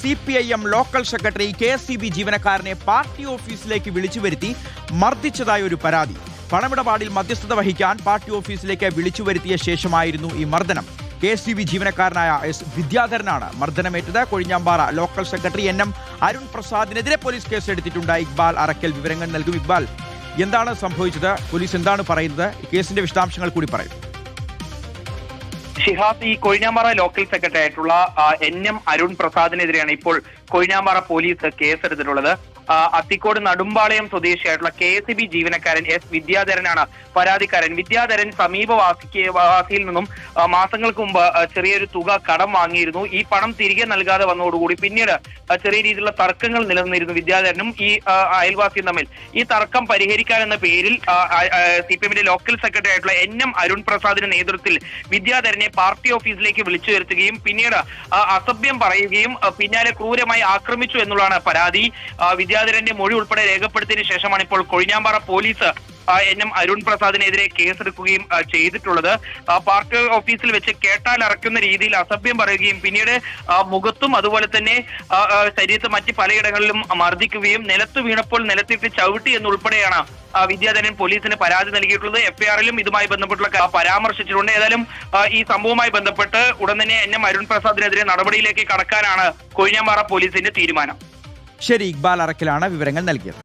CPIM local secretary KSEB ജീവനക്കാരനെ party ഓഫീസിലേക്ക് വിളിച്ചു വരുത്തി മർദ്ദിച്ചതായി ഒരു പരാതി. പണമിടപാടിൽ മധ്യസ്ഥത വഹിക്കാൻ പാർട്ടി ഓഫീസിലേക്ക് വിളിച്ചു വരുത്തിയ ശേഷമായിരുന്നു ഈ മർദ്ദനം. KSEB ജീവനക്കാരനായ S വിദ്യാധരനാണ് മർദ്ദനമേറ്റത്. Kozhinjampara local secretary NM Arun പ്രസാദിനെതിരെ പോലീസ് കേസെടുത്തിട്ടുണ്ട്. ഇക്ബാൽ അറക്കൽ വിവരങ്ങൾ നൽകും. ഇക്ബാൽ, എന്താണ് സംഭവിച്ചത്? പോലീസ് എന്താണ് പറയുന്നത്? കേസിന്റെ വിശദാംശങ്ങൾ കൂടി പറയും. ഷിഹാസ്, ഈ കൊഴിഞ്ഞാമ്പാറ ലോക്കൽ സെക്രട്ടറി ആയിട്ടുള്ള NM അരുൺ പ്രസാദിനെതിരെയാണ് ഇപ്പോൾ കൊഴിഞ്ഞാമ്പാറ പോലീസ് കേസെടുത്തിട്ടുള്ളത്. അത്തിക്കോട് നടുമ്പാളയം സ്വദേശിയായിട്ടുള്ള KSEB ജീവനക്കാരൻ S വിദ്യാധരനാണ് പരാതിക്കാരൻ. വിദ്യാധരൻ സമീപവാസിയിൽ നിന്നും മാസങ്ങൾക്ക് മുമ്പ് ചെറിയൊരു തുക കടം വാങ്ങിയിരുന്നു. ഈ പണം തിരികെ നൽകാതെ വന്നതോടുകൂടി പിന്നീട് ചെറിയ രീതിയിലുള്ള തർക്കങ്ങൾ നിലനിന്നിരുന്നു വിദ്യാധരനും ഈ അയൽവാസിയും തമ്മിൽ. ഈ തർക്കം പരിഹരിക്കാനെന്ന പേരിൽ CPMന്റെ ലോക്കൽ സെക്രട്ടറി ആയിട്ടുള്ള NM അരുൺ പ്രസാദിന്റെ നേതൃത്വത്തിൽ വിദ്യാധരനെ പാർട്ടി ഓഫീസിലേക്ക് വിളിച്ചു വരുത്തുകയും പിന്നീട് അസഭ്യം പറയുകയും പിന്നാലെ ക്രൂരമായി ആക്രമിച്ചു എന്നുള്ളതാണ് പരാതി. വിദ്യാധരന്റെ മൊഴി ഉൾപ്പെടെ രേഖപ്പെടുത്തിയതിനു ശേഷമാണ് ഇപ്പോൾ കൊഴിഞ്ഞാമ്പാറ പോലീസ് NM അരുൺ പ്രസാദിനെതിരെ കേസെടുക്കുകയും ചെയ്തിട്ടുള്ളത്. പാർട്ടി ഓഫീസിൽ വെച്ച് കേട്ടാൽ അറക്കുന്ന രീതിയിൽ അസഭ്യം പറയുകയും പിന്നീട് മുഖത്തും അതുപോലെ തന്നെ ശരീരത്ത് മറ്റ് പലയിടങ്ങളിലും മർദ്ദിക്കുകയും നിലത്ത് വീണപ്പോൾ നിലത്തിട്ട് ചവിട്ടി എന്നുൾപ്പെടെയാണ് വിദ്യാധരൻ പോലീസിന് പരാതി നൽകിയിട്ടുള്ളത്. FIRലും ഇതുമായി ബന്ധപ്പെട്ടുള്ള പരാമർശിച്ചിട്ടുണ്ട്. ഏതായാലും ഈ സംഭവവുമായി ബന്ധപ്പെട്ട് ഉടൻ തന്നെ NM അരുൺ പ്രസാദിനെതിരെ നടപടിയിലേക്ക് കടക്കാനാണ് കൊഴിഞ്ഞാമ്പാറ പോലീസിന്റെ തീരുമാനം. ശരി, ഇക്ബാൽ അറക്കലാണ് വിവരങ്ങൾ നൽകിയത്.